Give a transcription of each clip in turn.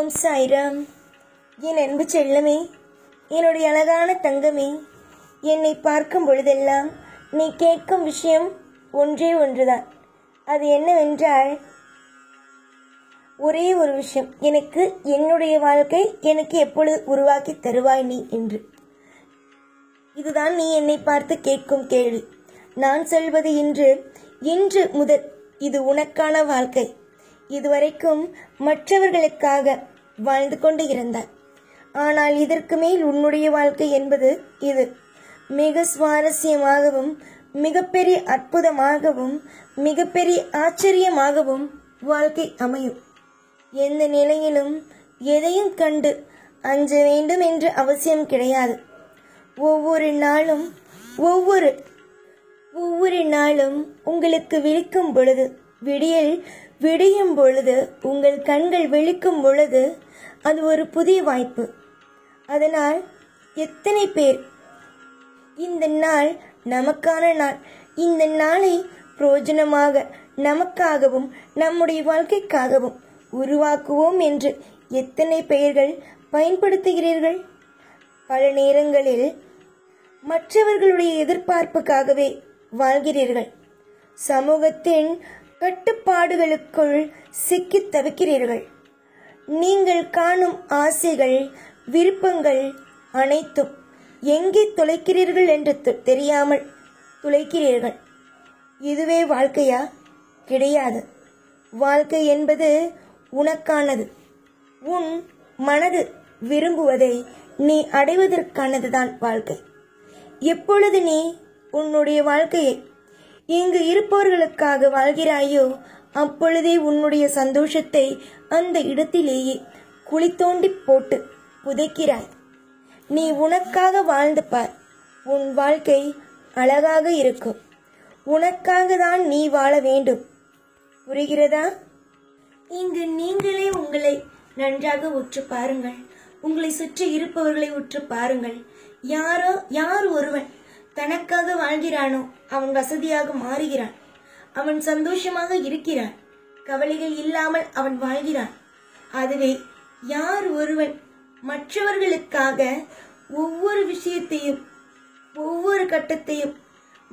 ஓம் சாய்ராம். என் அன்பு செல்லமே, என்னுடைய அழகான தங்கமே, என்னை பார்க்கும் பொழுதெல்லாம் நீ கேட்கும் விஷயம் ஒன்றே ஒன்றுதான். அது என்னவென்றால், ஒரே ஒரு விஷயம், எனக்கு என்னுடைய வாழ்க்கை எனக்கு எப்பொழுது உருவாக்கி தருவாய் நீ என்று. இதுதான் நீ என்னை பார்த்து கேட்கும் கேள்வி. நான் சொல்வது இன்று முதல் இது உனக்கான வாழ்க்கை. இதுவரைக்கும் மற்றவர்களுக்காக வாழ்ந்து கொண்டு இருந்தாய். ஆனால் இதற்கு மேல் உன்னுடைய வாழ்க்கை என்பது இது மிக சுவாரஸ்யமாகவும் மிகப்பெரிய அற்புதமாகவும் மிகப்பெரிய ஆச்சரியமாகவும் வாழ்க்கை அமையும். எந்த நிலையிலும் எதையும் கண்டு அஞ்ச வேண்டும் என்ற அவசியம் கிடையாது. ஒவ்வொரு நாளும் உங்களுக்கு விழிக்கும் பொழுது, விடியும் பொழுது, உங்கள் கண்கள் விழிக்கும் பொழுது அது ஒரு புதிய வாய்ப்பு. அதனால் எத்தனை பேர் இந்த நாள் நமக்கான நாள், இந்த நாளை பிரயோஜனமாக நமக்காகவும் நம்முடைய வாழ்க்கைக்காகவும் உருவாக்குவோம் என்று எத்தனை பெயர்கள் பயன்படுத்துகிறீர்கள்? பல நேரங்களில் மற்றவர்களுடைய எதிர்பார்ப்புக்காகவே வாழ்கிறீர்கள். சமூகத்தின் கட்டுப்பாடுகளுக்குள் சிக்கி தவிக்கிறீர்கள். நீங்கள் காணும் ஆசைகள், விருப்பங்கள் அனைத்தும் எங்கே துளைக்கிறீர்கள் என்று தெரியாமல் துளைக்கிறீர்கள். இதுவே வாழ்க்கையா? கிடையாது. வாழ்க்கை என்பது உனக்கானது. உன் மனது விரும்புவதை நீ அடைவதற்கானதுதான் வாழ்க்கை. எப்பொழுது நீ உன்னுடைய வாழ்க்கையை இங்கு இருப்பவர்களுக்காக வாழ்கிறாயோ, அப்பொழுதே உன்னுடைய சந்தோஷத்தை அந்த இடத்திலேயே குழி தோண்டி போட்டு புதைக்கிறாய். நீ உனக்காக வாழ்ந்து பார். உன் வாழ்க்கை அழகாக இருக்கும். உனக்காக தான் நீ வாழ வேண்டும். புரிகிறதா? இங்கு நீங்களே உங்களை நன்றாக உற்று பாருங்கள். உங்களை சுற்றி இருப்பவர்களை உற்று பாருங்கள். யார் ஒருவன் தனக்காக வாழ்கிறானோ அவன் வசதியாக மாறுகிறான். அவன் சந்தோஷமாக இருக்கிறான். கவலைகள் இல்லாமல் அவன் வாழ்கிறான். அதுவே யார் ஒருவன் மற்றவர்களுக்காக ஒவ்வொரு விஷயத்தையும் ஒவ்வொரு கட்டத்தையும்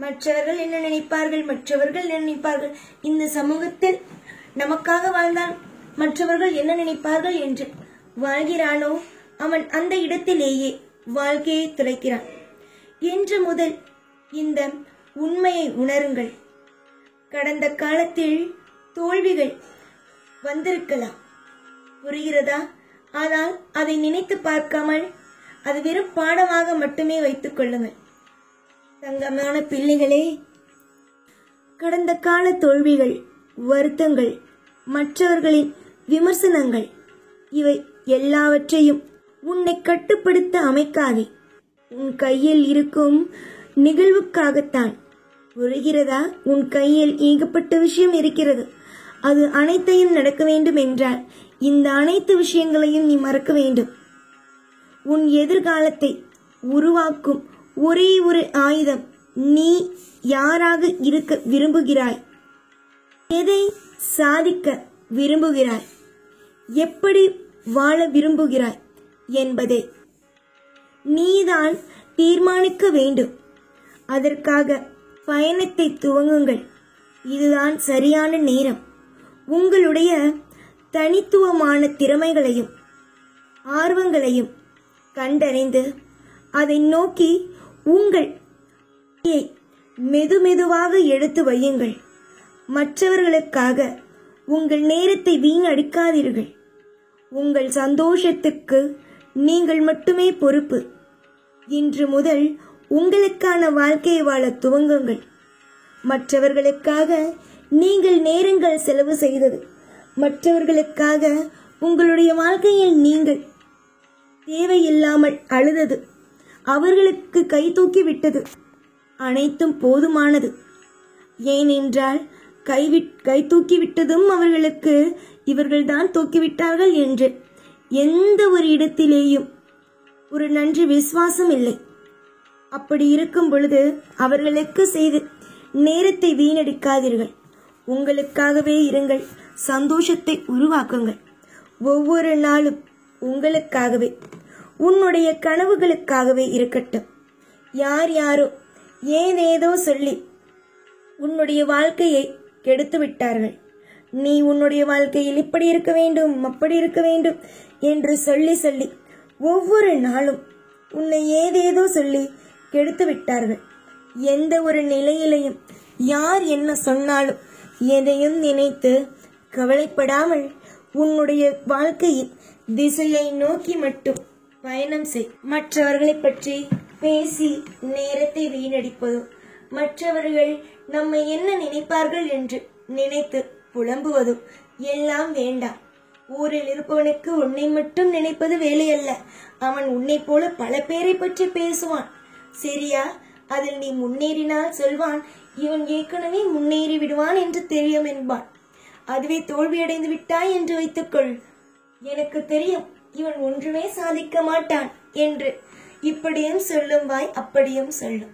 மற்றவர்கள் என்ன நினைப்பார்கள், இந்த சமூகத்தில் நமக்காக வாழ்ந்தான் மற்றவர்கள் என்ன நினைப்பார்கள் என்று வாழ்கிறானோ அவன் அந்த இடத்திலேயே வாழ்க்கையை துளைக்கிறான். இன்று முதல் இந்த உண்மையை உணருங்கள். கடந்த காலத்தில் தோல்விகள் வந்திருக்கலாம், புரிகிறதா? ஆனால் அதை நினைத்து பார்க்காமல் அது வெறும் பாடமாக மட்டுமே வைத்துக் கொள்ளுங்கள். தங்கமான பிள்ளைகளே, கடந்த கால தோல்விகள், வருத்தங்கள், மற்றவர்களின் விமர்சனங்கள், இவை எல்லாவற்றையும் உன்னை கட்டுப்படுத்த அமைக்காதே. உன் கையில் இருக்கும் நிகழ்வுக்காகத்தான். புரிகிறதா? உன் கையில் ஏகப்பட்ட விஷயம் இருக்கிறது. அது அனைத்தையும் நடக்க வேண்டும் என்றால் இந்த அனைத்து விஷயங்களையும் நீ மறக்க வேண்டும். உன் எதிர்காலத்தை உருவாக்கும் ஒரே ஒரு ஆயுதம், நீ யாராக இருக்க விரும்புகிறாய், எதை சாதிக்க விரும்புகிறாய், எப்படி வாழ விரும்புகிறாய் என்பதை நீதான் தீர்மானிக்க வேண்டும். அதற்காக பயணத்தை துவங்குங்கள். இதுதான் சரியான நேரம். உங்களுடைய தனித்துவமான திறமைகளையும் ஆர்வங்களையும் கண்டறிந்து அதை நோக்கி உங்கள் மெதுமெதுவாக எடுத்து வையுங்கள். மற்றவர்களுக்காக உங்கள் நேரத்தை வீணடிக்காதீர்கள். உங்கள் சந்தோஷத்துக்கு நீங்கள் மட்டுமே பொறுப்பு. இன்று முதல் உங்களுக்கான வாழ்க்கையை வாழ துவங்குங்கள். மற்றவர்களுக்காக நீங்கள் நேரங்கள் செலவு செய்தது, மற்றவர்களுக்காக உங்களுடைய வாழ்க்கையில் நீங்கள் தேவையில்லாமல் அழுதது, அவர்களுக்கு கை தூக்கி விட்டது அனைத்தும் போதுமானது. ஏனென்றால் கை தூக்கி விட்டதும் அவர்களுக்கு இவர்கள்தான் தூக்கிவிட்டார்கள் என்று எந்த ஒரு இடத்திலேயும் ஒரு நன்றி விசுவாசம் இல்லை. அப்படி இருக்கும் பொழுது அவர்களுக்கு செய்து நேரத்தை வீணடிக்காதீர்கள். உங்களுக்காகவே இருங்கள். சந்தோஷத்தை உருவாக்குங்கள். ஒவ்வொரு நாளும் உங்களுக்காகவே, உன்னுடைய கனவுகளுக்காகவே இருக்கட்டும். யார் யாரோ ஏதேதோ சொல்லி உன்னுடைய வாழ்க்கையை கெடுத்து விட்டார்கள். நீ உன்னுடைய வாழ்க்கையில் இப்படி இருக்க வேண்டும், அப்படி இருக்க வேண்டும் என்று சொல்லி சொல்லி ஒவ்வொரு நாளும் உன்னை ஏதேதோ சொல்லி கெடுத்து விட்டார்கள். எந்த ஒரு நிலையிலையும் யார் என்ன சொன்னாலும் எதையும் நினைத்து கவலைப்படாமல் உன்னுடைய வாழ்க்கையின் திசையை நோக்கி மட்டும் பயணம் செய். மற்றவர்களை பற்றி பேசி நேரத்தை வீணடிப்பதோ, மற்றவர்கள் நம்மை என்ன நினைப்பார்கள் என்று நினைத்து புலம்புவதோ எல்லாம் வேண்டாம். ஊரில் இருப்பவனுக்கு உன்னை மட்டும் நினைப்பது வேலையல்ல. அவன் உன்னை போல பல பேரை பற்றி பேசுவான். சரியா? அதில் நீ முன்னேறினால் சொல்வான், இவன் ஏற்கனவே முன்னேறி விடுவான் என்று தெரியும் என்பான். அதுவே தோல்வியடைந்து விட்டாய் என்று வைத்துக்கொள், எனக்கு தெரியும் இவன் ஒன்றுமே சாதிக்க மாட்டான் என்று இப்படியும் சொல்லும் வாய் அப்படியும் சொல்லும்.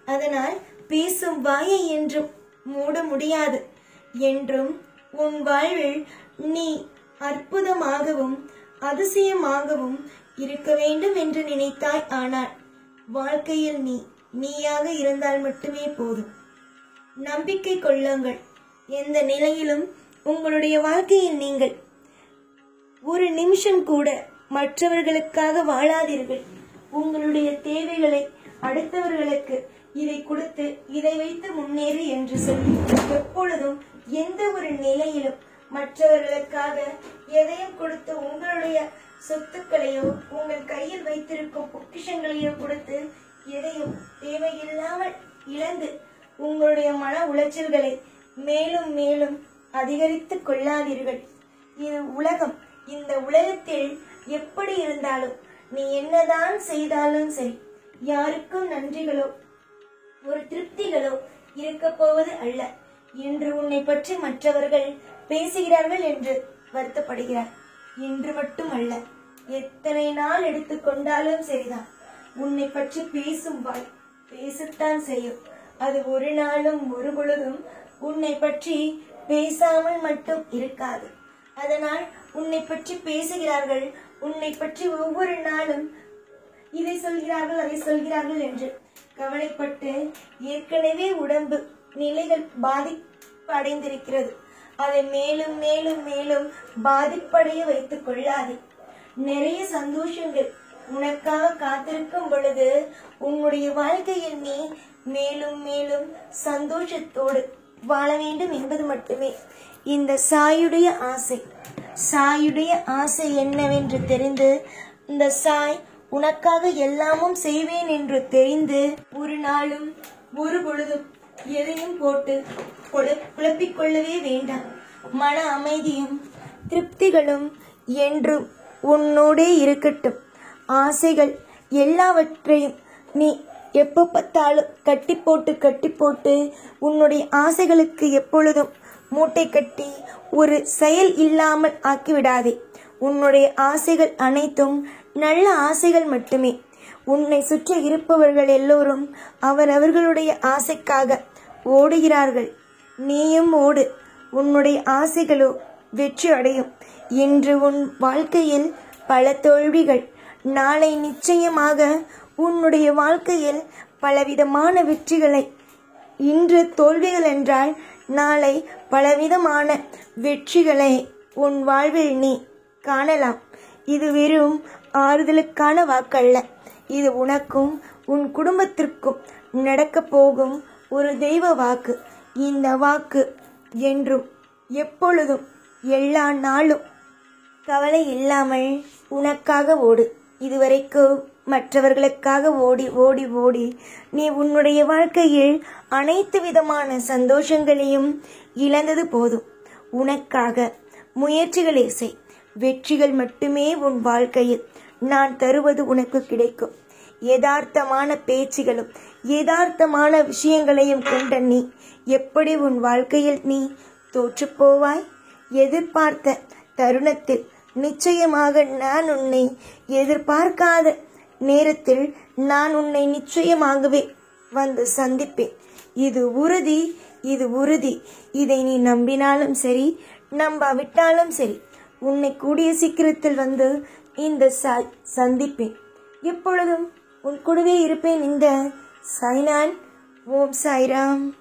அதனால் பேசும் வாயை என்றும் மூட முடியாது. என்றும் உன் வாழ்வில் நீ அற்புதமாகவும் அதிசயமாகவும் இருக்க வேண்டும் என்று நினைத்தாய். ஆனால் வாழ்க்கையில் நீயாக இருந்தால் மட்டுமே போதும். நம்பிக்கை கொள்ளுங்கள். எந்த நிலையிலும் உங்களுடைய வாழ்க்கையில் நீங்கள் ஒரு நிமிஷம் கூட மற்றவர்களுக்காக வாழாதீர்கள். உங்களுடைய தேவைகளை அடுத்தவர்களுக்கு இதை கொடுத்து இதை வைத்து முன்னேறு என்று சொல்லி எப்பொழுதும் எந்த ஒரு நிலையிலும் மற்றவர்களுக்காக எதையும் கொடுத்து உங்களுடைய சொத்துக்களையோ உங்கள் கையில் வைத்திருக்கும் பொக்கிஷங்களையோ கொடுத்து எதையும் தேவையில்லாமல் இழந்து உங்களுடைய மன உளைச்சல்களை மேலும் மேலும் அதிகரித்துக் கொள்ளாதீர்கள். இது உலகம். இந்த உலகத்தில் எப்படி இருந்தாலும் நீ என்னதான் செய்தாலும் சரி, யாருக்கும் நன்றிகளோ ஒரு திருப்திகளோ இருக்க போவது அல்ல. இன்று உன்னை பற்றி மற்றவர்கள் பேசுகிறார்கள் என்று வருத்தப்படுகிறார். இன்று மட்டும் அல்ல, எத்தனை நாள் எடுத்துக்கொண்டாலும் சரிதான். உன்னை பற்றி பேசும் வாய் பேசத்தான் செய்யும். அது ஒரு நாளும் ஒரு பொழுதும் உன்னை பற்றி பேசாமல் மட்டும் இருக்காது. அதனால் உன்னை பற்றி பேசுகிறார்கள், உன்னை பற்றி ஒவ்வொரு நாளும் இதை சொல்கிறார்கள் அதை சொல்கிறார்கள் என்று கவலைப்பட்டு ஏற்கனவே உடம்பு நிலைகள் பாதிப்படைந்திருக்கிறது. அதை மேலும் மேலும் மேலும் பாதிப்படைய வைத்துக் கொள்ளாதே. நிறைய சந்தோஷங்கள் உனக்காக காத்திருக்கும் பொழுது உன்னுடைய வாழ்க்கையில் நீ மேலும் மேலும் சந்தோஷத்தோடு வாழ வேண்டும் என்பது மட்டுமே இந்த சாயுடைய ஆசை. சாயுடைய ஆசை என்னவென்று தெரிந்து, இந்த சாய் உனக்காக எல்லாமும் செய்வேன் என்று தெரிந்து ஒரு நாளும் ஒரு பொழுதும் எதையும் போட்டு குழப்பிக் கொள்ளவே வேண்டாம். மன அமைதியும் திருப்திகளும் என்றும் உன்னோடே இருக்கட்டும். ஆசைகள் எல்லாவற்றையும் நீ எப்போ பார்த்தாலும் கட்டி போட்டு உன்னுடைய ஆசைகளுக்கு எப்பொழுதும் மூட்டை கட்டி ஒரு செயல் இல்லாமல் ஆக்கிவிடாதே. உன்னுடைய ஆசைகள் அனைத்தும் நல்ல ஆசைகள் மட்டுமே. உன்னை சுற்றி இருப்பவர்கள் எல்லோரும் அவரவர்களுடைய ஆசைக்காக ஓடுகிறார்கள். நீயும் ஓடு. உன்னுடைய ஆசைகளோ வெற்றி அடையும். இன்று உன் வாழ்க்கையில் பல தோல்விகள், நாளை நிச்சயமாக உன்னுடைய வாழ்க்கையில் பலவிதமான வெற்றிகளை, இன்று தோல்விகள் என்றால் நாளை பலவிதமான வெற்றிகளை உன் வாழ்வில் நீ காணலாம். இது வெறும் ஆறுதலுக்கான வாக்கல்ல. இது உனக்கும் உன் குடும்பத்திற்கும் நடக்க போகும் ஒரு தெய்வ வாக்கு. இந்த வாக்கு என்றும் எப்பொழுதும் எல்லா நாளும் கவலை இல்லாமல் உனக்காக ஓடு. இதுவரைக்கும் மற்றவர்களுக்காக ஓடி ஓடி ஓடி நீ உன்னுடைய வாழ்க்கையில் அனைத்து விதமான சந்தோஷங்களையும் இழந்தது போதும். உனக்காக முயற்சிகளை செய். வெற்றிகள் மட்டுமே உன் வாழ்க்கையில் நான் தருவது உனக்கு கிடைக்கும். யதார்த்தமான பேச்சுகளும் யதார்த்தமான விஷயங்களையும் கொண்ட நீ எப்படி உன் வாழ்க்கையில் நீ தோற்று போவாய்? எதிர்பார்த்த தருணத்தில் நிச்சயமாக நான் உன்னை எதிர்பார்க்காத நேரத்தில் நான் உன்னை நிச்சயமாகவே வந்து சந்திப்பேன். இது உறுதி, இது உறுதி. இதை நீ நம்பினாலும் சரி, நம்பாவிட்டாலும் சரி, உன்னை கூடிய சீக்கிரத்தில் வந்து இந்த சந்திப்பேன். எப்பொழுதும் உன் கூடவே இருப்பேன். இந்த சாய்நான். ஓம் சாய்ராம்.